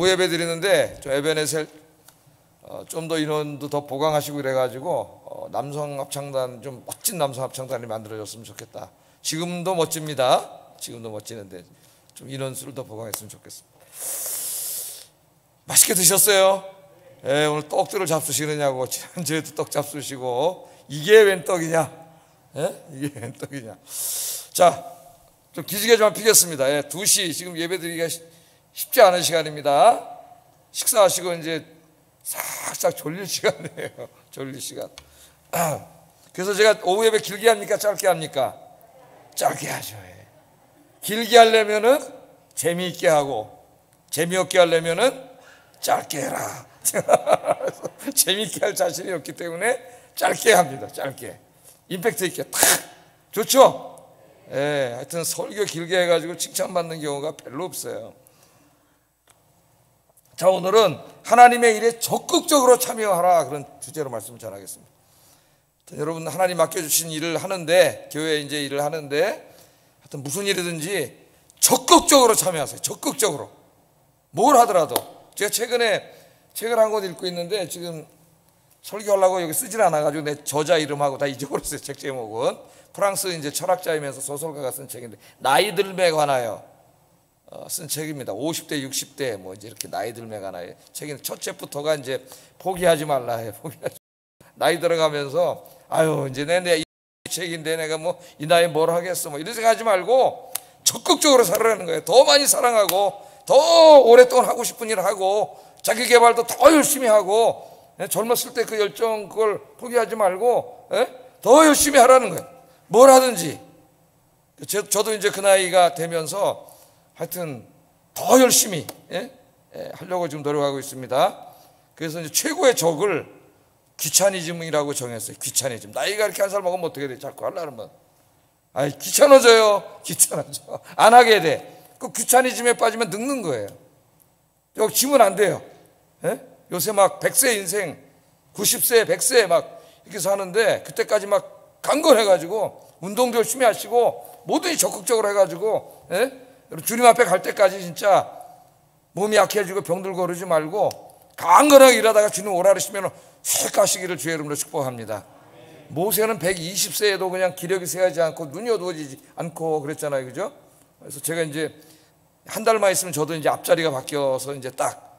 오후 예배 드리는데 좀 에베네셀 좀 더 인원도 더 보강하시고 그래가지고 남성 합창단, 좀 멋진 남성 합창단이 만들어졌으면 좋겠다. 지금도 멋집니다. 지금도 멋지는데 좀 인원수를 더 보강했으면 좋겠습니다. 맛있게 드셨어요? 예, 오늘 떡들을 잡수시느냐고. 지난주에도 떡 잡수시고. 이게 웬 떡이냐? 예? 이게 웬 떡이냐? 자, 좀 기지개 좀 피겠습니다. 예, 2시 지금 예배 드리기가 쉽지 않은 시간입니다. 식사하시고 이제 싹싹 졸릴 시간이에요. 졸릴 시간. 그래서 제가 오후 예배 길게 합니까? 짧게 합니까? 짧게 하죠. 예. 길게 하려면은 재미있게 하고, 재미없게 하려면은 짧게 해라. 재미있게 할 자신이 없기 때문에 짧게 합니다. 짧게. 임팩트 있게 탁. 좋죠? 예, 하여튼 설교 길게 해가지고 칭찬받는 경우가 별로 없어요. 자, 오늘은 하나님의 일에 적극적으로 참여하라, 그런 주제로 말씀을 전하겠습니다. 여러분, 하나님 맡겨주신 일을 하는데, 교회에 이제 일을 하는데, 하여튼 무슨 일이든지 적극적으로 참여하세요. 적극적으로. 뭘 하더라도. 제가 최근에 책을 한 권 읽고 있는데, 지금 설교하려고 여기 쓰질 않아가지고 내 저자 이름하고 다 잊어버렸어요. 책 제목은. 프랑스 이제 철학자이면서 소설가가 쓴 책인데, 나이 들매 관하여 쓴 책입니다. 50대, 60대 뭐 이제 이렇게 나이 들매 관하여 책인데, 첫 책부터가 이제 포기하지 말라 해. 포기하지. 나이 들어가면서 아유 이제 내 이 책인데 내가 뭐 이 나이에 뭘 하겠어 뭐 이런 생각하지 말고 적극적으로 살아라는 거예요. 더 많이 사랑하고 더 오랫동안 하고 싶은 일을 하고 자기 개발도 더 열심히 하고, 젊었을 때 그 열정 그걸 포기하지 말고 더 열심히 하라는 거예요. 뭘 하든지. 저도 이제 그 나이가 되면서 하여튼 더 열심히 하려고 지금 노력하고 있습니다. 그래서 이제 최고의 적을 귀차니즘이라고 정했어요. 귀차니즘. 나이가 이렇게 한 살 먹으면 어떻게 돼? 자꾸 하려면 귀찮아져요. 귀찮아져. 안 하게 돼. 그 귀차니즘에 빠지면 늙는 거예요. 여기 지면 안 돼요. 요새 막 100세 인생, 90세, 100세 막 이렇게 사는데, 그때까지 막 강건해가지고 운동도 열심히 하시고 뭐든지 적극적으로 해가지고 주님 앞에 갈 때까지 진짜 몸이 약해지고 병들고 그러지 말고 강건하게 일하다가 주님 오라 그러시면 휙 가시기를 주의 이름으로 축복합니다. 모세는 120세에도 그냥 기력이 쇠하지 않고 눈이 어두워지지 않고 그랬잖아요. 그죠? 그래서 제가 이제 한 달만 있으면 저도 이제 앞자리가 바뀌어서 이제 딱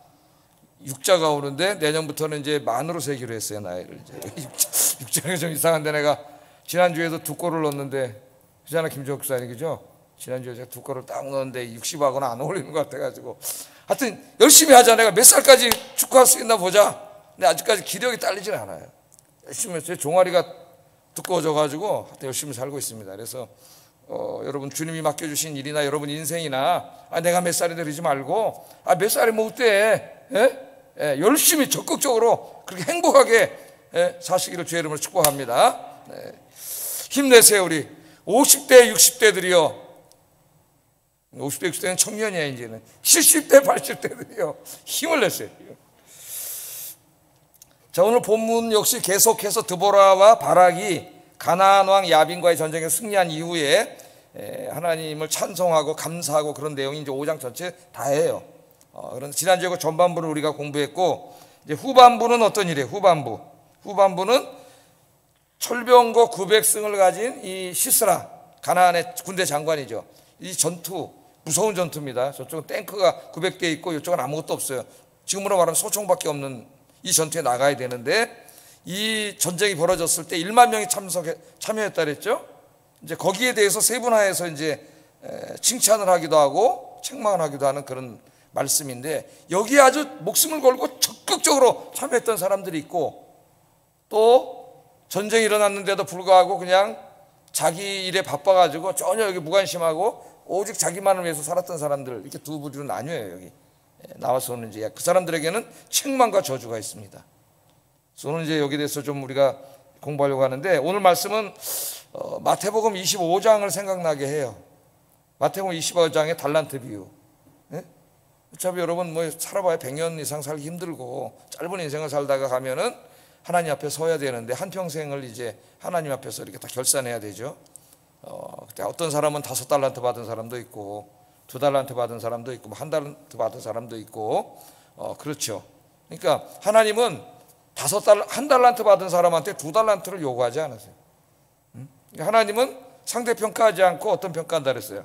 육자가 오는데, 내년부터는 이제 만으로 세기로 했어요. 나이를 이제. 육자가 좀 이상한데, 내가 지난주에도 2골을 넣었는데, 그잖아 김종국 목사님, 그죠? 지난주에 제가 2골을 딱 넣었는데 60하고는 안 어울리는 것 같아가지고, 하여튼 열심히 하자. 내가 몇 살까지 축구할 수 있나 보자. 근데 아직까지 기력이 딸리진 않아요. 열심히 했어요. 종아리가 두꺼워져가지고 하여튼 열심히 살고 있습니다. 그래서 여러분, 주님이 맡겨주신 일이나 여러분 인생이나 내가 몇 살이 되지 말고 몇 살이 뭐 어때? 열심히 적극적으로 그렇게 행복하게 사시기를 주의 이름으로 축복합니다. 힘내세요. 우리 50대 60대들이요. 50대 60대는 청년이야. 이제는 70대 80대들이요. 힘을 내세요. 자, 오늘 본문 역시 계속해서 드보라와 바락이 가나안 왕 야빈과의 전쟁에 승리한 이후에 하나님을 찬송하고 감사하고 그런 내용이 이제 5장 전체 다예요. 그런데 지난주에 그 전반부를 우리가 공부했고, 이제 후반부는 어떤 일이에요? 후반부는 철병거 900승을 가진 이 시스라, 가나안의 군대 장관이죠. 이 전투, 무서운 전투입니다. 저쪽은 탱크가 900대 있고 이쪽은 아무것도 없어요. 지금으로 말하면 소총밖에 없는 이 전투에 나가야 되는데, 이 전쟁이 벌어졌을 때 1만 명이 참여했다 그랬죠. 이제 거기에 대해서 세분화해서 이제 칭찬을 하기도 하고 책망을 하기도 하는 그런 말씀인데, 여기에 아주 목숨을 걸고 적극적으로 참여했던 사람들이 있고, 또 전쟁이 일어났는데도 불구하고 그냥 자기 일에 바빠가지고 전혀 여기 무관심하고 오직 자기만을 위해서 살았던 사람들, 이렇게 두 부류로 나뉘어요. 여기 나와서는 이제 그 사람들에게는 책망과 저주가 있습니다. 그래서 오늘 이제 여기에 대해서 좀 우리가 공부하려고 하는데, 오늘 말씀은 마태복음 25장을 생각나게 해요. 마태복음 25장의 달란트 비유. 어차피 여러분 뭐 살아봐야 100년 이상 살기 힘들고 짧은 인생을 살다가 가면은 하나님 앞에 서야 되는데, 한평생을 이제 하나님 앞에서 이렇게 다 결산해야 되죠. 어떤 사람은 5달란트 받은 사람도 있고, 2달란트 받은 사람도 있고, 뭐 1달란트 받은 사람도 있고, 그렇죠. 그러니까 하나님은 1달란트 받은 사람한테 2달란트를 요구하지 않으세요. 하나님은 상대평가하지 않고 어떤 평가한다 그랬어요?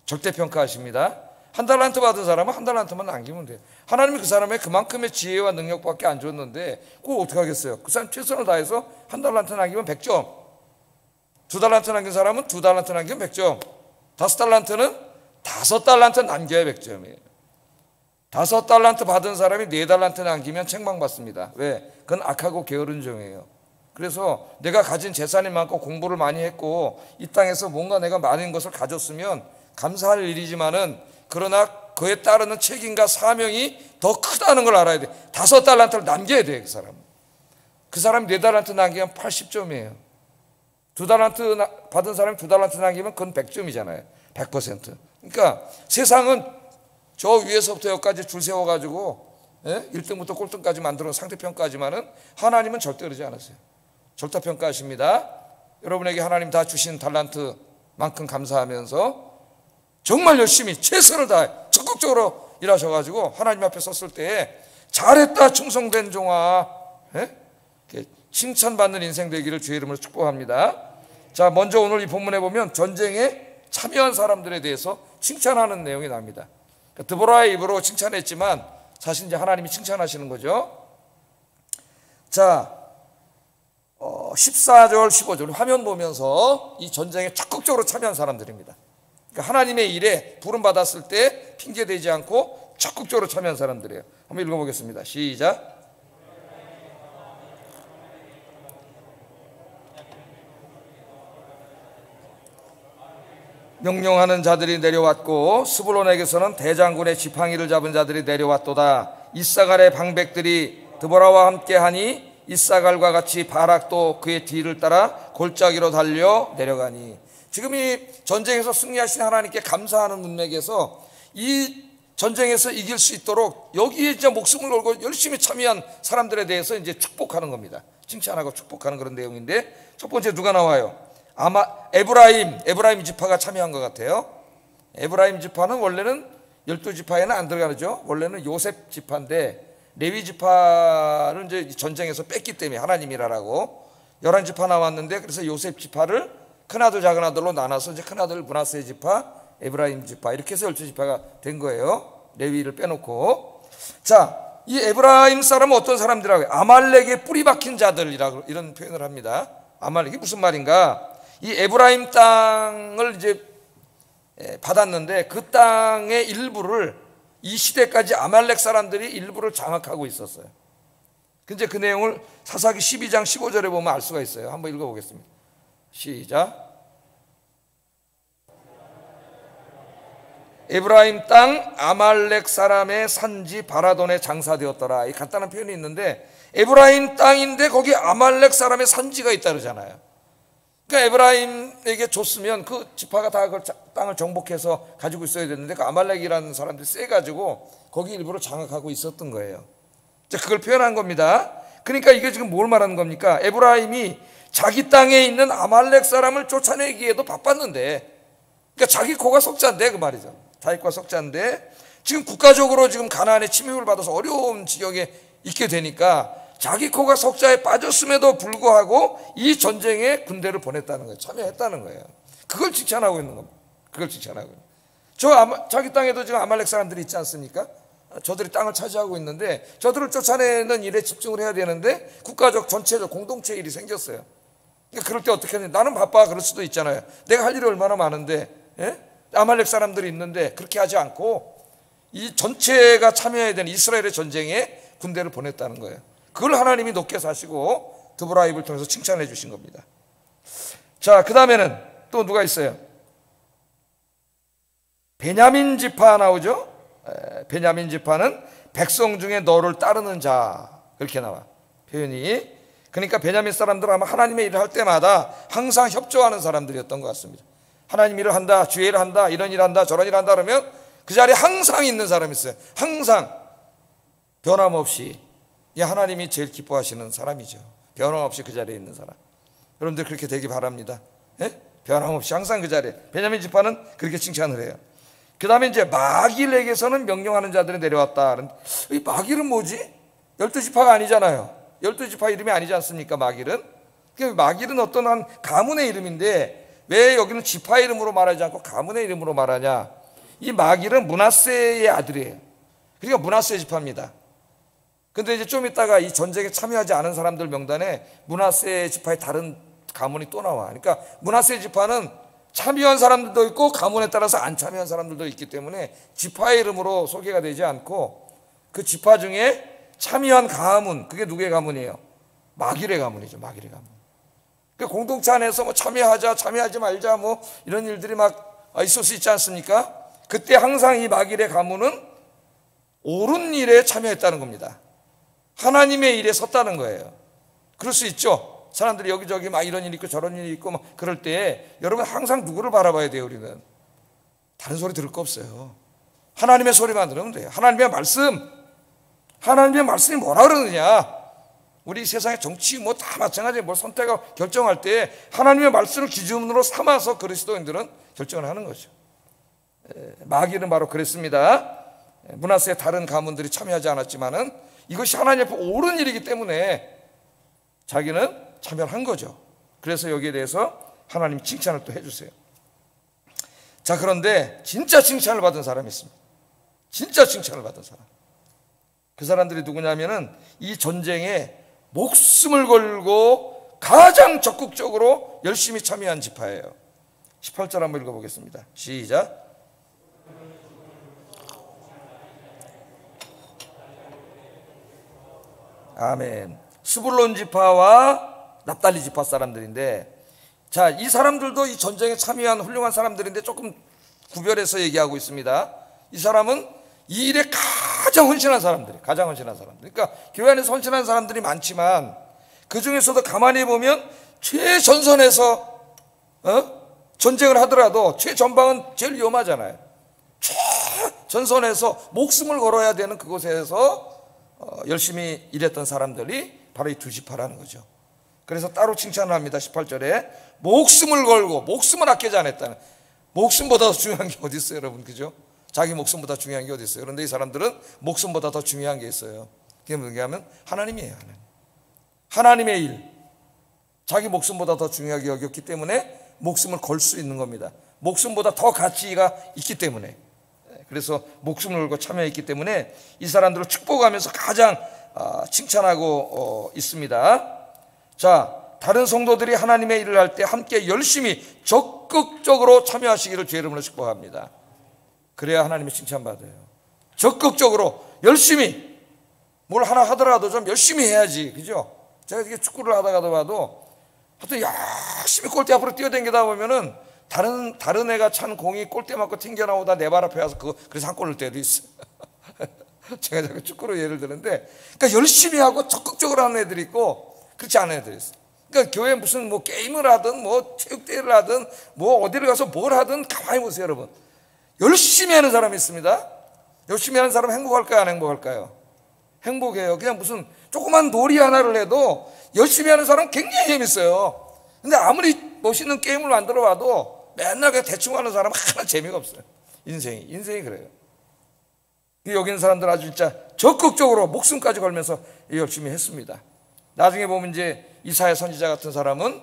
절대평가하십니다. 1달란트 받은 사람은 1달란트만 남기면 돼요. 하나님이 그 사람의 그만큼의 지혜와 능력밖에 안 줬는데 그거 어떻게 하겠어요? 그 사람 최선을 다해서 1달란트 남기면 100점, 2달란트 남긴 사람은 2달란트 남기면 100점, 5달란트는 5달란트 남겨야 100점이에요. 5달란트 받은 사람이 4달란트 남기면 책망받습니다. 왜? 그건 악하고 게으른 종이에요. 그래서 내가 가진 재산이 많고 공부를 많이 했고 이 땅에서 뭔가 내가 많은 것을 가졌으면 감사할 일이지만은, 그러나 그에 따르는 책임과 사명이 더 크다는 걸 알아야 돼. 5달란트를 남겨야 돼. 그 사람이 4달란트 남기면 80점이에요 2달란트 받은 사람이 2달란트 남기면 그건 100점이잖아요 100%. 그러니까 세상은 저 위에서부터 여기까지 줄 세워가지고 1등부터 꼴등까지 만들어 상대평가하지만은 하나님은 절대 그러지 않으세요. 절대평가하십니다. 여러분에게 하나님 다 주신 달란트만큼 감사하면서 정말 열심히 최선을 다해 적극적으로 일하셔가지고 하나님 앞에 섰을 때 잘했다 충성된 종아, 칭찬받는 인생 되기를 주의 이름으로 축복합니다. 자, 먼저 오늘 이 본문에 보면 전쟁에 참여한 사람들에 대해서 칭찬하는 내용이 나옵니다. 드보라의 입으로 칭찬했지만 사실 이제 하나님이 칭찬하시는 거죠. 자, 14절 15절 화면 보면서 이 전쟁에 적극적으로 참여한 사람들입니다. 그러니까 하나님의 일에 부름받았을 때 핑계대지 않고 적극적으로 참여한 사람들이에요. 한번 읽어보겠습니다. 시작. 명령하는 자들이 내려왔고 스불론에게서는 대장군의 지팡이를 잡은 자들이 내려왔도다. 이사갈의 방백들이 드보라와 함께하니 이사갈과 같이 바락도 그의 뒤를 따라 골짜기로 달려 내려가니. 지금 이 전쟁에서 승리하신 하나님께 감사하는 문맥에서 이 전쟁에서 이길 수 있도록 여기에 진짜 목숨을 걸고 열심히 참여한 사람들에 대해서 이제 축복하는 겁니다. 칭찬하고 축복하는 그런 내용인데, 첫 번째 누가 나와요? 아마 에브라임 지파가 참여한 것 같아요. 에브라임 지파는 원래는 12지파에는 안 들어가죠. 원래는 요셉 지파인데 레위 지파를 이제 전쟁에서 뺐기 때문에 하나님이라고 11지파 나왔는데, 그래서 요셉 지파를 큰아들 작은아들로 나눠서 이제 큰아들 므낫세 지파, 에브라임 지파 이렇게 해서 12지파가 된 거예요. 레위를 빼놓고. 자, 이 에브라임 사람은 어떤 사람들이라고요? 아말렉의 뿌리 박힌 자들이라고 이런 표현을 합니다. 아말렉이 무슨 말인가? 이 에브라임 땅을 이제 받았는데 그 땅의 일부를 이 시대까지 아말렉 사람들이 일부를 장악하고 있었어요. 근데 그 내용을 사사기 12장 15절에 보면 알 수가 있어요. 한번 읽어보겠습니다. 시작. 에브라임 땅 아말렉 사람의 산지 바라돈에 장사되었더라. 이 간단한 표현이 있는데 에브라임 땅인데 거기 아말렉 사람의 산지가 있다 그러잖아요. 그러니까 에브라임에게 줬으면 그 지파가 다 그 땅을 정복해서 가지고 있어야 됐는데 그 아말렉이라는 사람들이 세가지고 거기 일부러 장악하고 있었던 거예요. 그걸 표현한 겁니다. 그러니까 이게 지금 뭘 말하는 겁니까? 에브라임이 자기 땅에 있는 아말렉 사람을 쫓아내기에도 바빴는데, 그러니까 자기 코가 속자인데 그 말이죠. 자기 코가 속자인데 지금 국가적으로 지금 가나안에 침입을 받아서 어려운 지역에 있게 되니까 자기 코가 속자에 빠졌음에도 불구하고 이 전쟁에 군대를 보냈다는 거예요. 참여했다는 거예요. 그걸 칭찬하고 있는 겁니다. 그걸 칭찬하고 있는. 자기 땅에도 지금 아말렉 사람들이 있지 않습니까? 저들이 땅을 차지하고 있는데 저들을 쫓아내는 일에 집중을 해야 되는데 국가적 전체적 공동체 일이 생겼어요. 그러니까 그럴 때 어떻게 하냐? 나는 바빠 그럴 수도 있잖아요. 내가 할 일이 얼마나 많은데 아말렉 사람들이 있는데 그렇게 하지 않고 이 전체가 참여해야 되는 이스라엘의 전쟁에 군대를 보냈다는 거예요. 그걸 하나님이 높게 사시고 드보라 입을 통해서 칭찬해 주신 겁니다. 자, 그 다음에는 또 누가 있어요? 베냐민 지파 나오죠? 베냐민 지파는 백성 중에 너를 따르는 자, 그렇게 나와 표현이. 그러니까 베냐민 사람들은 아마 하나님의 일을 할 때마다 항상 협조하는 사람들이었던 것 같습니다. 하나님 일을 한다, 주의 일을 한다, 이런 일을 한다, 저런 일을 한다 그러면 그 자리에 항상 있는 사람이 있어요. 항상 변함없이. 이 하나님이 제일 기뻐하시는 사람이죠. 변함없이 그 자리에 있는 사람. 여러분들 그렇게 되기 바랍니다. 변함없이 항상 그 자리에. 베냐민 지파는 그렇게 칭찬을 해요. 그 다음에 이제 마길에게서는 명령하는 자들이 내려왔다. 이 마길은 뭐지? 12지파가 아니잖아요. 12지파 이름이 아니지 않습니까? 마길은. 마길은 어떤 한 가문의 이름인데 왜 여기는 지파 이름으로 말하지 않고 가문의 이름으로 말하냐? 이 마길은 므낫세의 아들이에요. 그러니까 므낫세 지파입니다. 근데 이제 좀 있다가 이 전쟁에 참여하지 않은 사람들 명단에 므낫세 지파의 다른 가문이 또 나와. 그러니까 므낫세 지파는 참여한 사람들도 있고 가문에 따라서 안 참여한 사람들도 있기 때문에 지파의 이름으로 소개가 되지 않고 그 지파 중에 참여한 가문, 그게 누구의 가문이에요? 마길의 가문이죠. 마길의 가문. 그러니까 공동체 안에서 뭐 참여하자, 참여하지 말자 뭐 이런 일들이 막 있을 수 있지 않습니까? 그때 항상 이 마길의 가문은 옳은 일에 참여했다는 겁니다. 하나님의 일에 섰다는 거예요. 그럴 수 있죠. 사람들이 여기저기 막 이런 일이 있고 저런 일이 있고 막 그럴 때 여러분 항상 누구를 바라봐야 돼요? 우리는 다른 소리 들을 거 없어요. 하나님의 소리만 들으면 돼요. 하나님의 말씀. 하나님의 말씀이 뭐라 그러느냐? 우리 세상의 정치 뭐 다 마찬가지예요. 뭘 선택하고 결정할 때 하나님의 말씀을 기준으로 삼아서 그리스도인들은 결정을 하는 거죠. 마귀는 바로 그랬습니다. 므낫세의 다른 가문들이 참여하지 않았지만은 이것이 하나님 앞에 옳은 일이기 때문에 자기는 참여를 한 거죠. 그래서 여기에 대해서 하나님이 칭찬을 또 해주세요. 자, 그런데 진짜 칭찬을 받은 사람이 있습니다. 진짜 칭찬을 받은 사람. 그 사람들이 누구냐면은 이 전쟁에 목숨을 걸고 가장 적극적으로 열심히 참여한 지파예요. 18절 한번 읽어보겠습니다. 시작. 아멘. 스불론 지파와 납달리 지파 사람들인데, 자, 이 사람들도 이 전쟁에 참여한 훌륭한 사람들인데 조금 구별해서 얘기하고 있습니다. 이 사람은 이 일에 가장 헌신한 사람들이에요. 가장 헌신한 사람들. 그러니까 교회 안에서 헌신한 사람들이 많지만 그 중에서도 가만히 보면 최전선에서 전쟁을 하더라도 최전방은 제일 위험하잖아요. 최전선에서 목숨을 걸어야 되는 그곳에서 열심히 일했던 사람들이 바로 이 두 지파라는 거죠. 그래서 따로 칭찬을 합니다. 18절에 목숨을 걸고 목숨을 아끼지 않았다는. 목숨보다 더 중요한 게 어디 있어요, 여러분? 그죠? 자기 목숨보다 중요한 게 어디 있어요? 그런데 이 사람들은 목숨보다 더 중요한 게 있어요. 그게 뭐냐면 하나님이에요. 하나님의 일. 자기 목숨보다 더 중요하게 여겼기 때문에 목숨을 걸 수 있는 겁니다. 목숨보다 더 가치가 있기 때문에. 그래서 목숨을 걸고 참여했기 때문에 이 사람들을 축복하면서 가장 칭찬하고 있습니다. 자, 다른 성도들이 하나님의 일을 할 때 함께 열심히 적극적으로 참여하시기를 주의 이름으로 축복합니다. 그래야 하나님이 칭찬받아요. 적극적으로 열심히 뭘 하나 하더라도 좀 열심히 해야지, 그죠? 제가 이게 축구를 하다가도 봐도 하여튼 열심히 골대 앞으로 뛰어다니다 보면은 다른 애가 찬 공이 골대 맞고 튕겨 나오다 내 발 앞에 와서 그래서 한 골 넣을 때도 있어요. 제가 자꾸 축구로 예를 드는데, 그러니까 열심히 하고 적극적으로 하는 애들이 있고 그렇지 않은 애들이 있어요. 그러니까 교회 무슨 뭐 게임을 하든 뭐 체육대회를 하든 뭐 어디를 가서 뭘 하든 가만히 보세요, 여러분. 열심히 하는 사람이 있습니다. 열심히 하는 사람은 행복할까요, 안 행복할까요? 행복해요. 그냥 무슨 조그만 놀이 하나를 해도 열심히 하는 사람은 굉장히 재밌어요. 근데 아무리 멋있는 게임을 만들어 봐도 맨날 그냥 대충 하는 사람은 하나 재미가 없어요. 인생이 그래요. 여기 있는 사람들 아주 진짜 적극적으로 목숨까지 걸면서 열심히 했습니다. 나중에 보면 이제 이사야 선지자 같은 사람은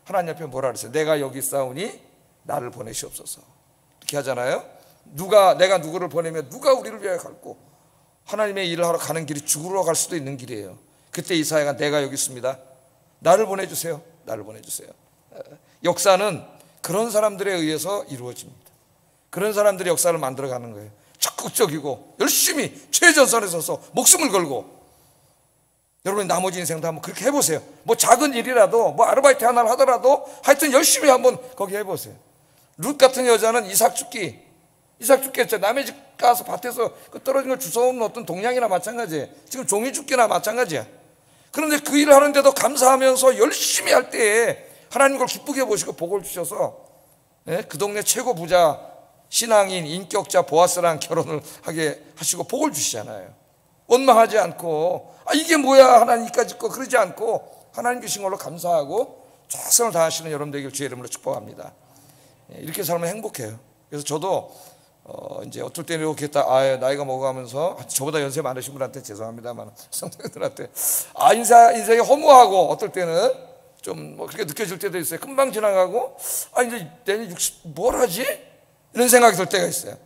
하나님 앞에 뭐라 그랬어요? 내가 여기 있사오니 나를 보내시옵소서. 이렇게 하잖아요. 내가 누구를 보내면 누가 우리를 위하여 갈고, 하나님의 일을 하러 가는 길이 죽으러 갈 수도 있는 길이에요. 그때 이사야가 내가 여기 있습니다. 나를 보내주세요. 나를 보내주세요. 역사는 그런 사람들에 의해서 이루어집니다. 그런 사람들이 역사를 만들어가는 거예요. 적극적이고 열심히 최전선에 서서 목숨을 걸고. 여러분 나머지 인생도 한번 그렇게 해보세요. 뭐 작은 일이라도 뭐 아르바이트 하나를 하더라도 하여튼 열심히 한번 거기 해보세요. 룻 같은 여자는 이삭 죽기 했죠. 남의 집 가서 밭에서 떨어진 걸 주워오는 어떤 동량이나 마찬가지예요. 지금 종이 죽기나 마찬가지야. 그런데 그 일을 하는데도 감사하면서 열심히 할 때에 하나님 걸 기쁘게 보시고 복을 주셔서 그 동네 최고 부자 신앙인 인격자 보아스랑 결혼을 하게 하시고 복을 주시잖아요. 원망하지 않고 이게 뭐야 하나님까지 거 그러지 않고 하나님 주신 걸로 감사하고 최선을 다하시는 여러분 되길 주의 이름으로 축복합니다. 이렇게 살면 행복해요. 그래서 저도 이제 어떨 때는 이렇게 딱 나이가 먹어가면서 저보다 연세 많으신 분한테 죄송합니다만 성도들한테 인생이 허무하고 어떨 때는 좀 뭐 그렇게 느껴질 때도 있어요. 금방 지나가고 이제 내년 60 뭘 하지? 이런 생각이 들 때가 있어요.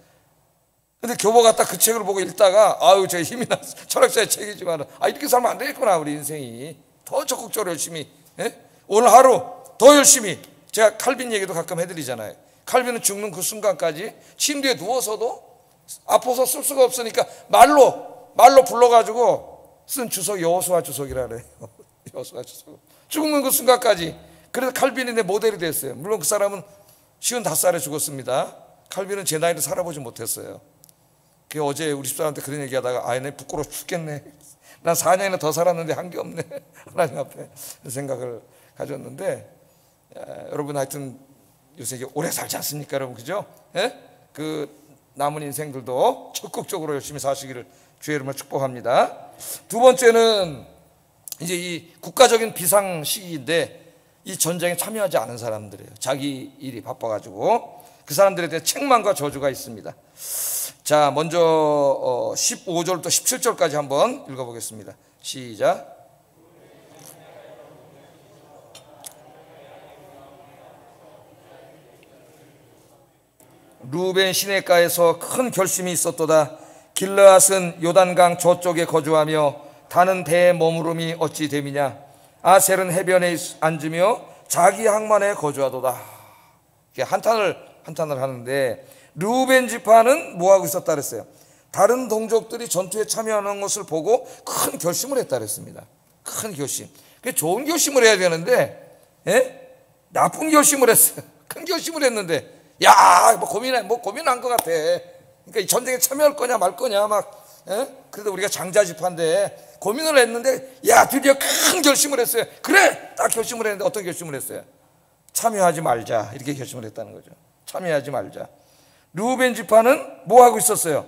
근데 교보가 딱 그 책을 보고 읽다가 제가 힘이 나서 철학자의 책이지만 이렇게 살면 안 되겠구나. 우리 인생이 더 적극적으로 열심히 오늘 하루 더 열심히. 제가 칼빈 얘기도 가끔 해드리잖아요. 칼빈은 죽는 그 순간까지 침대에 누워서도 아파서 쓸 수가 없으니까 말로 불러가지고 쓴 주석 여호수아 주석이라 그래요. 여호수아 주석. 죽는 그 순간까지. 그래서 칼빈이 내 모델이 됐어요. 물론 그 사람은 55살에 죽었습니다. 칼빈은 제 나이를 살아보지 못했어요. 어제 우리 집사람한테 그런 얘기하다가 내 부끄러워 죽겠네. 난 4년이나 더 살았는데 한 게 없네. 하나님 앞에 생각을 가졌는데 여러분 하여튼 요새 오래 살지 않습니까, 여러분? 그죠? 그 남은 인생들도 적극적으로 열심히 사시기를 주의 이름으로 축복합니다. 두 번째는 이제 이 국가적인 비상 시기인데 이 전쟁에 참여하지 않은 사람들이에요. 자기 일이 바빠가지고 그 사람들에 대한 책망과 저주가 있습니다. 자, 먼저 15절부터 17절까지 한번 읽어보겠습니다. 시작. 루벤 시내가에서 큰 결심이 있었도다. 길르앗은 요단강 저쪽에 거주하며 다는 배에 머무름이 어찌 됨이냐. 아셀은 해변에 앉으며 자기 항만에 거주하도다. 한탄을 하는데 루벤 지파는 뭐하고 있었다 그랬어요? 다른 동족들이 전투에 참여하는 것을 보고 큰 결심을 했다 그랬습니다. 큰 결심. 좋은 결심을 해야 되는데 나쁜 결심을 했어요. 큰 결심을 했는데 고민한 것 같아. 그러니까 이 전쟁에 참여할 거냐 말 거냐 그래도 우리가 장자 지파인데 고민을 했는데 드디어 큰 결심을 했어요. 그래, 딱 결심을 했는데 어떤 결심을 했어요? 참여하지 말자. 이렇게 결심을 했다는 거죠. 참여하지 말자. 루벤 지파는 뭐 하고 있었어요?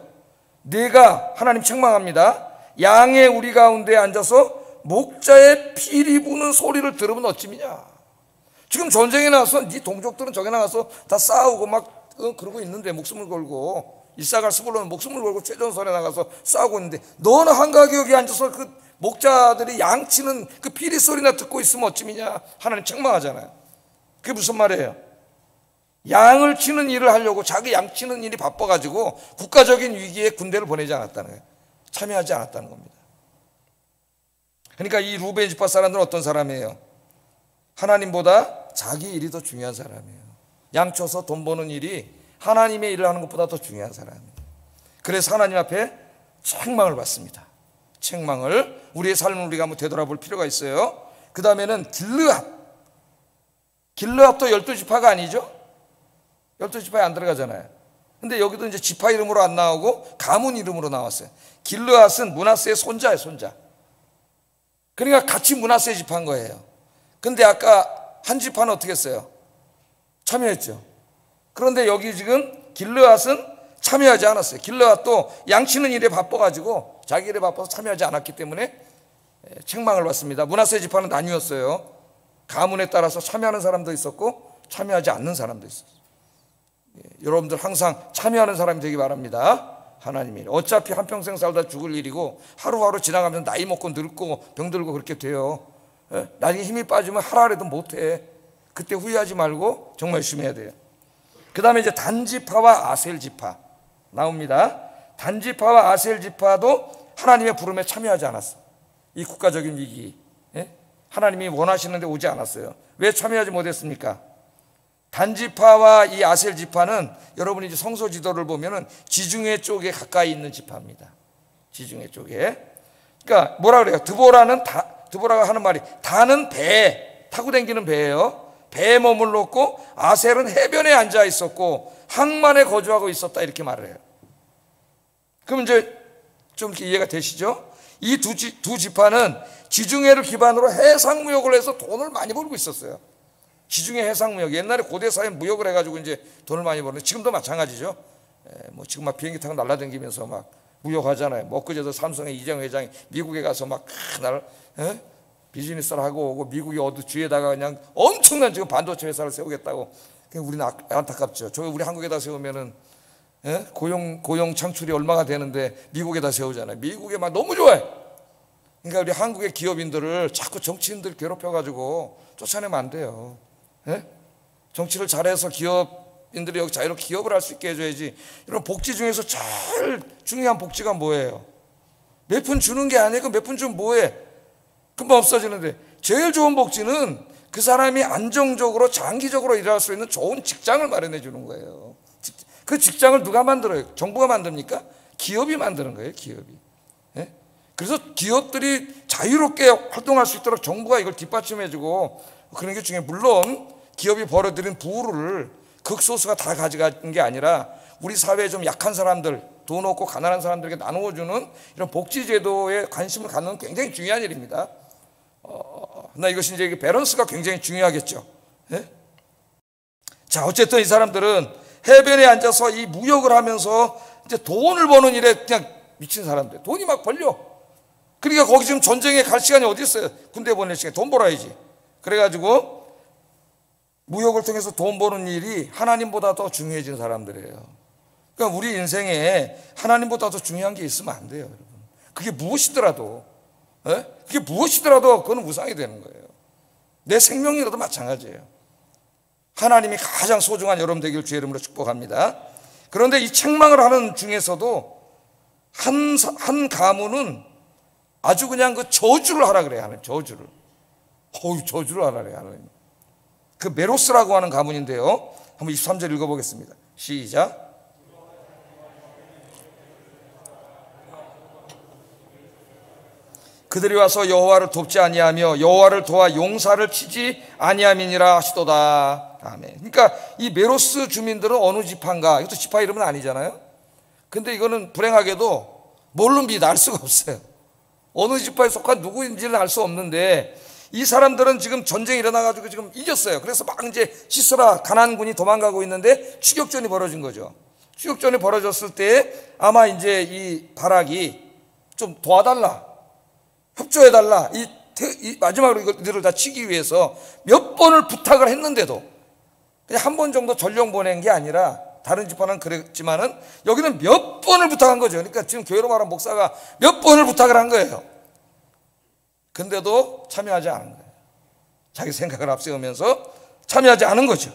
내가 하나님 책망합니다. 양의 우리 가운데 앉아서 목자의 피리 부는 소리를 들으면 어찌미냐. 지금 전쟁에 나가서 네 동족들은 저기 나가서 다 싸우고 그러고 있는데 목숨을 걸고 일사갈 수불로는 목숨을 걸고 최전선에 나가서 싸우고 있는데 너는 한가하게 여기 앉아서 그 목자들이 양 치는 그 피리 소리나 듣고 있으면 어찌미냐. 하나님 책망하잖아요. 그게 무슨 말이에요? 양을 치는 일을 하려고 자기 양 치는 일이 바빠가지고 국가적인 위기에 군대를 보내지 않았다는 거예요. 참여하지 않았다는 겁니다. 그러니까 이 루벤 지파 사람들은 어떤 사람이에요? 하나님보다 자기 일이 더 중요한 사람이에요. 양 쳐서 돈 버는 일이 하나님의 일을 하는 것보다 더 중요한 사람이에요. 그래서 하나님 앞에 책망을 받습니다. 책망을 우리의 삶을 우리가 한번 되돌아볼 필요가 있어요. 그 다음에는 길르앗도 12지파가 아니죠? 12지파에 안 들어가잖아요. 근데 여기도 이제 지파 이름으로 안 나오고 가문 이름으로 나왔어요. 길르앗은 므낫세의 손자예요, 손자. 그러니까 같이 므낫세 지파인 거예요. 근데 아까 한 지파는 어떻게 했어요? 참여했죠. 그런데 여기 지금 길르앗은 참여하지 않았어요. 길르앗도 양치는 일에 바빠가지고 자기 일에 바빠서 참여하지 않았기 때문에 책망을 받습니다. 므낫세 지파는 나뉘었어요. 가문에 따라서 참여하는 사람도 있었고 참여하지 않는 사람도 있었어요. 여러분들 항상 참여하는 사람이 되기 바랍니다. 하나님이 어차피 한평생 살다 죽을 일이고 하루하루 지나가면서 나이 먹고 늙고 병들고 그렇게 돼요. 나중에 힘이 빠지면 하라해도 못해. 그때 후회하지 말고 정말 열심히 해야 돼요. 그 다음에 이제 단지파와 아셀지파 나옵니다. 단지파와 아셀지파도 하나님의 부름에 참여하지 않았어. 이 국가적인 위기 하나님이 원하시는데 오지 않았어요. 왜 참여하지 못했습니까? 단지파와 이 아셀지파는 여러분이 이제 성소 지도를 보면은 지중해 쪽에 가까이 있는 지파입니다. 지중해 쪽에. 그러니까 뭐라 그래요? 드보라가 하는 말이 다는 배 타고 다니는 배예요. 배에 머물렀고 아셀은 해변에 앉아 있었고 항만에 거주하고 있었다 이렇게 말을 해요. 그럼 이제 좀 이렇게 이해가 되시죠? 이 두 지파는 지중해를 기반으로 해상무역을 해서 돈을 많이 벌고 있었어요. 지중해 해상무역. 옛날에 고대사회 무역을 해가지고 이제 돈을 많이 버는데 지금도 마찬가지죠. 지금 막 비행기 타고 날아다니면서 막 무역하잖아요. 엊그제도 삼성의 이재용 회장이 미국에 가서 막 비즈니스를 하고 오고 미국이 어디 주에다가 그냥 엄청난 지금 반도체 회사를 세우겠다고. 우리는 안타깝죠. 우리 한국에다 세우면은 고용 창출이 얼마가 되는데 미국에다 세우잖아요. 미국에 막 너무 좋아해. 그러니까 우리 한국의 기업인들을 자꾸 정치인들 괴롭혀가지고 쫓아내면 안 돼요. 정치를 잘해서 기업인들이 여기 자유롭게 기업을 할 수 있게 해줘야지. 이런 복지 중에서 제일 중요한 복지가 뭐예요? 몇 푼 주는 게 아니고 몇 푼 주면 뭐해? 금방 없어지는데, 제일 좋은 복지는 그 사람이 안정적으로 장기적으로 일할 수 있는 좋은 직장을 마련해 주는 거예요. 그 직장을 누가 만들어요? 정부가 만듭니까? 기업이 만드는 거예요. 기업이. 그래서 기업들이 자유롭게 활동할 수 있도록 정부가 이걸 뒷받침해 주고 그런 게 중요해요. 물론 기업이 벌어들인 부를 극소수가 다 가져가는 게 아니라 우리 사회에 좀 약한 사람들, 돈 없고 가난한 사람들에게 나누어주는 이런 복지제도에 관심을 갖는 건 굉장히 중요한 일입니다. 나 이것이 이제 밸런스가 굉장히 중요하겠죠. 자, 어쨌든 이 사람들은 해변에 앉아서 이 무역을 하면서 이제 돈을 버는 일에 그냥 미친 사람들, 돈이 막 벌려. 그러니까 거기 지금 전쟁에 갈 시간이 어디 있어요? 군대 보낼 시간에 돈 벌어야지. 그래가지고 무역을 통해서 돈 버는 일이 하나님보다 더 중요해진 사람들이에요. 그러니까 우리 인생에 하나님보다 더 중요한 게 있으면 안 돼요, 여러분. 그게 무엇이더라도, 그게 무엇이더라도 그건 우상이 되는 거예요. 내 생명이라도 마찬가지예요. 하나님이 가장 소중한 여러분 되길 주의 이름으로 축복합니다. 그런데 이 책망을 하는 중에서도 한 가문은 아주 그냥 그 저주를 하라 그래요. 하나님 저주를. 저주를 하라 그래요. 하나님. 그 메로스라고 하는 가문인데요. 한번 23절 읽어보겠습니다. 시작. 그들이 와서 여호와를 돕지 아니하며 여호와를 도와 용사를 치지 아니함이니라 하시도다. 아멘. 그러니까 이 메로스 주민들은 어느 지파인가? 이것도 지파 이름은 아니잖아요. 근데 이거는 불행하게도 모릅니다. 알 수가 없어요. 어느 지파에 속한 누구인지는 알 수 없는데 이 사람들은 지금 전쟁이 일어나가지고 지금 이겼어요. 그래서 막 이제 시스라 가나안군이 도망가고 있는데 추격전이 벌어진 거죠. 추격전이 벌어졌을 때 아마 이제 이 바락이 좀 도와달라, 협조해달라, 이 마지막으로 이들을 다 치기 위해서 몇 번을 부탁을 했는데도 그냥 한 번 정도 전령 보낸 게 아니라 다른 지파는 그랬지만은 여기는 몇 번을 부탁한 거죠. 그러니까 지금 교회로 말하는 목사가 몇 번을 부탁을 한 거예요. 근데도 참여하지 않은 거예요. 자기 생각을 앞세우면서 참여하지 않은 거죠.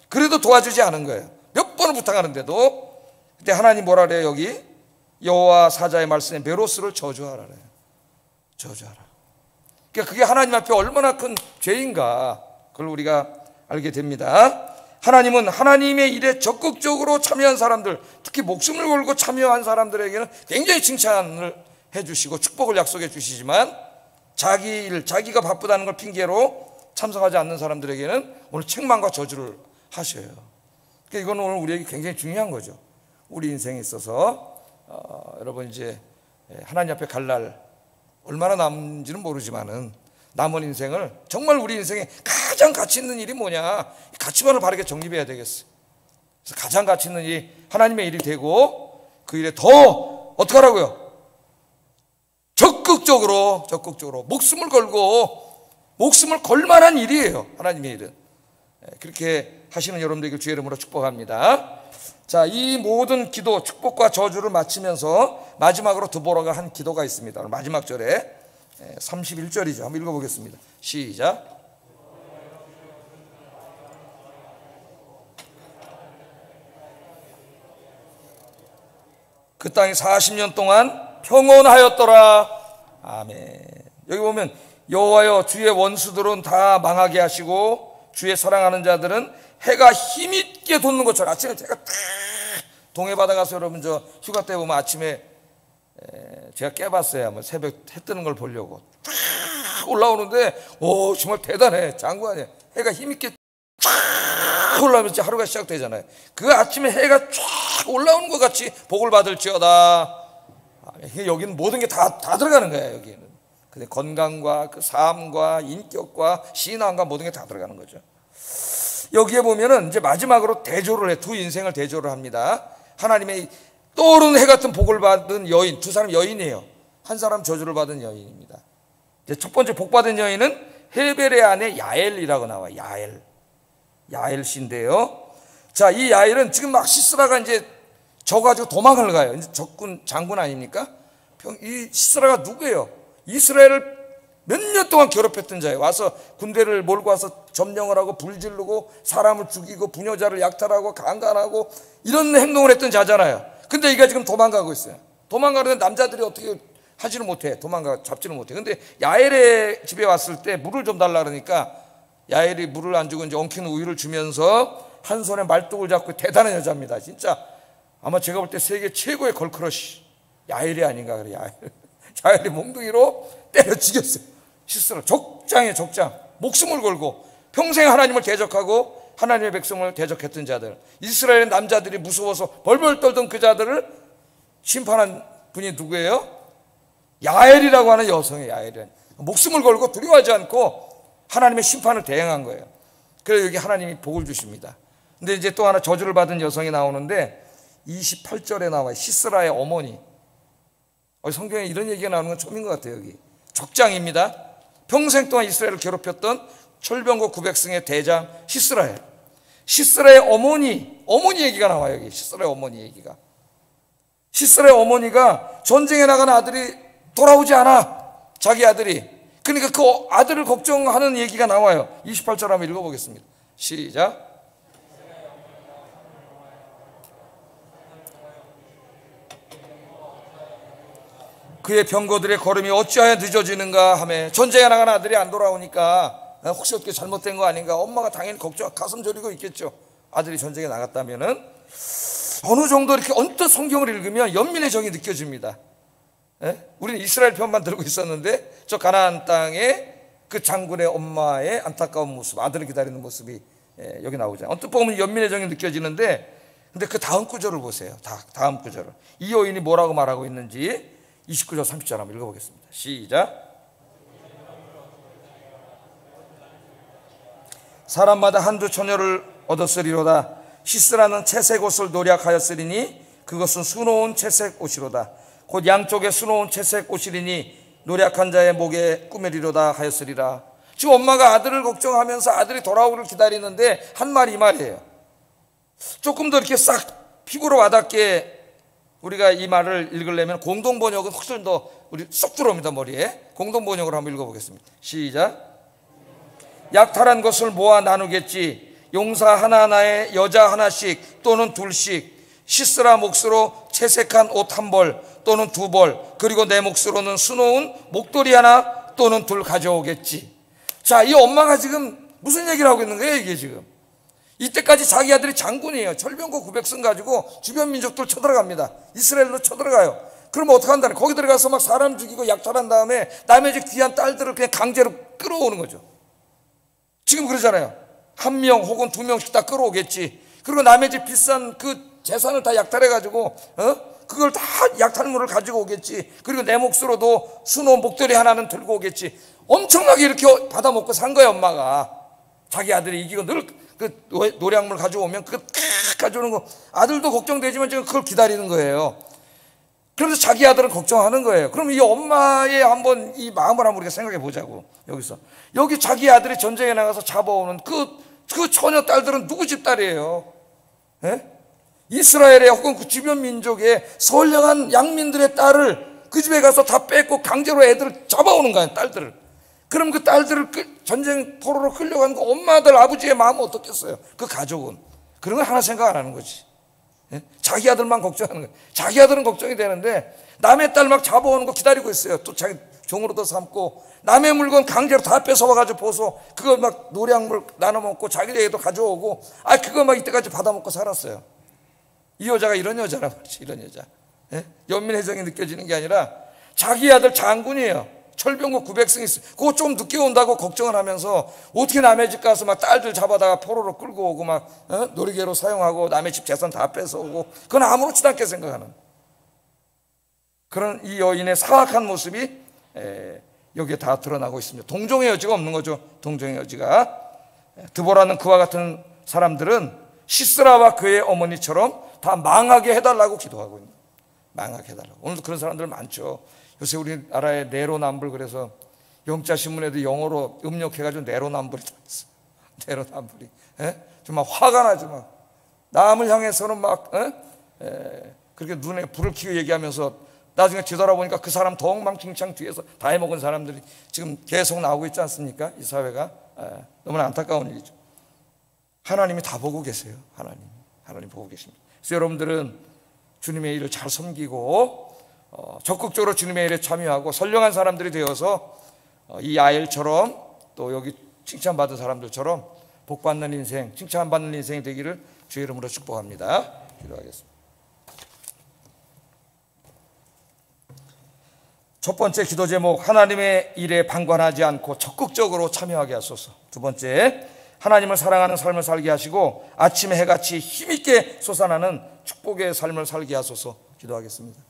그래도 도와주지 않은 거예요. 몇 번을 부탁하는데도. 그때 하나님 뭐라 그래요? 여기 여호와 사자의 말씀에 메로스를 저주하라 그래요. 저주하라. 그러니까 그게 하나님 앞에 얼마나 큰 죄인가, 그걸 우리가 알게 됩니다. 하나님은 하나님의 일에 적극적으로 참여한 사람들, 특히 목숨을 걸고 참여한 사람들에게는 굉장히 칭찬을 해주시고 축복을 약속해 주시지만 자기 일, 자기가 바쁘다는 걸 핑계로 참석하지 않는 사람들에게는 오늘 책망과 저주를 하셔요. 그러니까 이건 오늘 우리에게 굉장히 중요한 거죠. 우리 인생에 있어서 여러분 이제 하나님 앞에 갈 날 얼마나 남은지는 모르지만은 남은 인생을 정말 우리 인생에 가장 가치 있는 일이 뭐냐, 가치관을 바르게 정립해야 되겠어요. 그래서 가장 가치 있는 일이 하나님의 일이 되고 그 일에 더 어떻게 하라고요? 적극적으로 목숨을 걸고 목숨을 걸 만한 일이에요. 하나님의 일은. 그렇게 하시는 여러분들에게 주의 이름으로 축복합니다. 자, 이 모든 기도, 축복과 저주를 마치면서 마지막으로 드보라가 한 기도가 있습니다. 마지막 절에 31절이죠. 한번 읽어보겠습니다. 시작. 그 땅이 40년 동안 평온하였더라. 아멘. 여기 보면 여호와여, 주의 원수들은 다 망하게 하시고 주의 사랑하는 자들은 해가 힘있게 돋는 것처럼. 아침에 제가 딱 동해바다 가서 여러분 저 휴가 때 보면 아침에 제가 깨봤어요. 한번 새벽 해 뜨는 걸 보려고 딱 올라오는데 정말 대단해. 장구 아니에요. 해가 힘있게 쫙 올라오면 하루가 시작되잖아요. 그 아침에 해가 쫙 올라오는 것 같이 복을 받을지어다. 여기는 모든 게 다 들어가는 거예요. 여기는 근데 건강과 그 삶과 인격과 신앙과 모든 게 다 들어가는 거죠. 여기에 보면은 이제 마지막으로 대조를 해. 두 인생을 대조를 합니다. 하나님의 떠오르는 해 같은 복을 받은 여인, 두 사람 여인이에요. 한 사람 저주를 받은 여인입니다. 이제 첫 번째 복 받은 여인은 헤벨의 아내 야엘이라고 나와요. 야엘 씨인데요. 자, 이 야엘은 지금 막 시스라가 이제 져가지고 도망을 가요. 이제 적군 장군 아닙니까? 이 시스라가 누구예요? 이스라엘을 몇 년 동안 괴롭혔던 자예요. 와서 군대를 몰고 와서 점령을 하고 불지르고 사람을 죽이고 부녀자를 약탈하고 강간하고 이런 행동을 했던 자잖아요. 근데 이가 지금 도망가고 있어요. 도망가는데 남자들이 어떻게 하지는 못해. 잡지는 못해. 근데 야엘의 집에 왔을 때 물을 좀 달라 그러니까 야엘이 물을 안 주고 이제 엉킨 우유를 주면서 한 손에 말뚝을 잡고, 대단한 여자입니다. 진짜 아마 제가 볼 때 세계 최고의 걸크러쉬 야엘이 아닌가 그래. 야엘이 몽둥이로 때려 죽였어요. 시스라 족장이에요. 족장. 목숨을 걸고 평생 하나님을 대적하고 하나님의 백성을 대적했던 자들, 이스라엘의 남자들이 무서워서 벌벌 떨던 그 자들을 심판한 분이 누구예요? 야엘이라고 하는 여성이에요. 야엘은 목숨을 걸고 두려워하지 않고 하나님의 심판을 대행한 거예요. 그래서 여기 하나님이 복을 주십니다. 근데 이제 또 하나 저주를 받은 여성이 나오는데 28절에 나와요. 시스라의 어머니. 성경에 이런 얘기가 나오는 건 처음인 것 같아요. 여기 족장입니다. 평생 동안 이스라엘을 괴롭혔던 철병거 900승의 대장 시스라예요. 시스라의 어머니 얘기가 나와요. 여기 시스라의 어머니 얘기가. 시스라의 어머니가 전쟁에 나간 아들이 돌아오지 않아. 자기 아들이. 그러니까 그 아들을 걱정하는 얘기가 나와요. 28절 한번 읽어보겠습니다. 시작. 그의 병거들의 걸음이 어찌하여 늦어지는가 하며, 전쟁에 나간 아들이 안 돌아오니까 혹시 어떻게 잘못된 거 아닌가, 엄마가 당연히 걱정, 가슴 졸이고 있겠죠. 아들이 전쟁에 나갔다면은. 어느 정도 이렇게 언뜻 성경을 읽으면 연민의 정이 느껴집니다. 우리는 이스라엘 편만 들고 있었는데 저 가나안 땅에 그 장군의 엄마의 안타까운 모습, 아들을 기다리는 모습이 여기 나오잖아요. 언뜻 보면 연민의 정이 느껴지는데, 근데 그 다음 구절을 보세요. 다음 구절을. 이 여인이 뭐라고 말하고 있는지 29절 30절 한번 읽어보겠습니다. 시작. 사람마다 한두 처녀를 얻었으리로다. 시스라는 채색 옷을 노략하였으리니 그것은 수놓은 채색 옷이로다. 곧 양쪽에 수놓은 채색 옷이리니 노략한 자의 목에 꾸메리로다 하였으리라. 지금 엄마가 아들을 걱정하면서 아들이 돌아오기를 기다리는데 한 말이 이 말이에요. 조금 더 이렇게 싹 피부로 와닿게 우리가 이 말을 읽으려면 공동번역은 훨씬 더 우리 쏙 들어옵니다. 머리에. 공동번역으로 한번 읽어보겠습니다. 시작. 약탈한 것을 모아 나누겠지. 용사 하나하나에 여자 하나씩 또는 둘씩, 시스라 몫으로 채색한 옷 한 벌 또는 두 벌, 그리고 내 몫으로는 수놓은 목도리 하나 또는 둘 가져오겠지. 자, 이 엄마가 지금 무슨 얘기를 하고 있는 거예요? 이게 지금 이때까지 자기 아들이 장군이에요. 철병거 900승 가지고 주변 민족들 쳐들어갑니다. 이스라엘로 쳐들어가요. 그러면 어떻게 한다는, 거기 들어가서 막 사람 죽이고 약탈한 다음에 남의 집 귀한 딸들을 그냥 강제로 끌어오는 거죠. 지금 그러잖아요. 한 명 혹은 두 명씩 다 끌어오겠지. 그리고 남의 집 비싼 그 재산을 다 약탈해가지고 그걸 다 약탈물을 가지고 오겠지. 그리고 내 몫으로도 수놓은 목도리 하나는 들고 오겠지. 엄청나게 이렇게 받아먹고 산 거예요. 엄마가 자기 아들이 이기고 늘 그 노량물 가져오면 그거 가져오는 거 아들도 걱정되지만 지금 그걸 기다리는 거예요. 그래서 자기 아들은 걱정하는 거예요. 그럼 이 엄마의 한번 이 마음을 한번 우리가 생각해 보자고. 여기 자기 아들이 전쟁에 나가서 잡아오는 그 처녀 딸들은 누구 집 딸이에요? 이스라엘의 혹은 그 주변 민족의 선량한 양민들의 딸을 그 집에 가서 다 뺏고 강제로 애들을 잡아오는 거예요. 딸들을. 그럼 그 딸들을 전쟁 포로로 끌려간 그 엄마들 아버지의 마음은 어떻겠어요? 그 가족은 그런 거 하나 생각 안 하는 거지. 자기 아들만 걱정하는 거예요. 자기 아들은 걱정이 되는데 남의 딸 막 잡아오는 거 기다리고 있어요. 또 자기 종으로도 삼고 남의 물건 강제로 다 뺏어와가지고 보소. 그거 막 노량물 나눠 먹고 자기에게도 가져오고, 그거 막 이때까지 받아먹고 살았어요. 이 여자가 이런 여자란 말이지. 이런 여자. 연민혜정이 느껴지는 게 아니라 자기 아들 장군이에요. 철병거 900승 있어요. 그거 좀 늦게 온다고 걱정을 하면서 어떻게 남의 집 가서 막 딸들 잡아다가 포로로 끌고 오고 막 놀이개로 사용하고 남의 집 재산 다 뺏어오고, 그건 아무렇지도 않게 생각하는 그런 이 여인의 사악한 모습이 여기에 다 드러나고 있습니다. 동정의 여지가 없는 거죠. 동정의 여지가. 드보라는 그와 같은 사람들은 시스라와 그의 어머니처럼 다 망하게 해달라고 기도하고 있는, 망하게 해달라고. 오늘도 그런 사람들 많죠. 요새 우리나라에 내로남불, 그래서 영자신문에도 영어로 음력해가지고 내로남불이 다 있어. 내로남불이. 정말 화가 나지 막. 남을 향해서는 막 그렇게 눈에 불을 켜고 얘기하면서 나중에 뒤돌아보니까 그 사람 더 엉망진창 뒤에서 다 해먹은 사람들이 지금 계속 나오고 있지 않습니까? 이 사회가 너무나 안타까운 일이죠. 하나님이 다 보고 계세요. 하나님 보고 계십니다. 그래서 여러분들은 주님의 일을 잘 섬기고 적극적으로 주님의 일에 참여하고 선량한 사람들이 되어서 이 야엘처럼 또 여기 칭찬받은 사람들처럼 복받는 인생, 칭찬받는 인생이 되기를 주의 이름으로 축복합니다. 기도하겠습니다. 첫 번째 기도 제목, 하나님의 일에 방관하지 않고 적극적으로 참여하게 하소서. 두 번째, 하나님을 사랑하는 삶을 살게 하시고 아침의 해같이 힘있게 솟아나는 축복의 삶을 살게 하소서. 기도하겠습니다.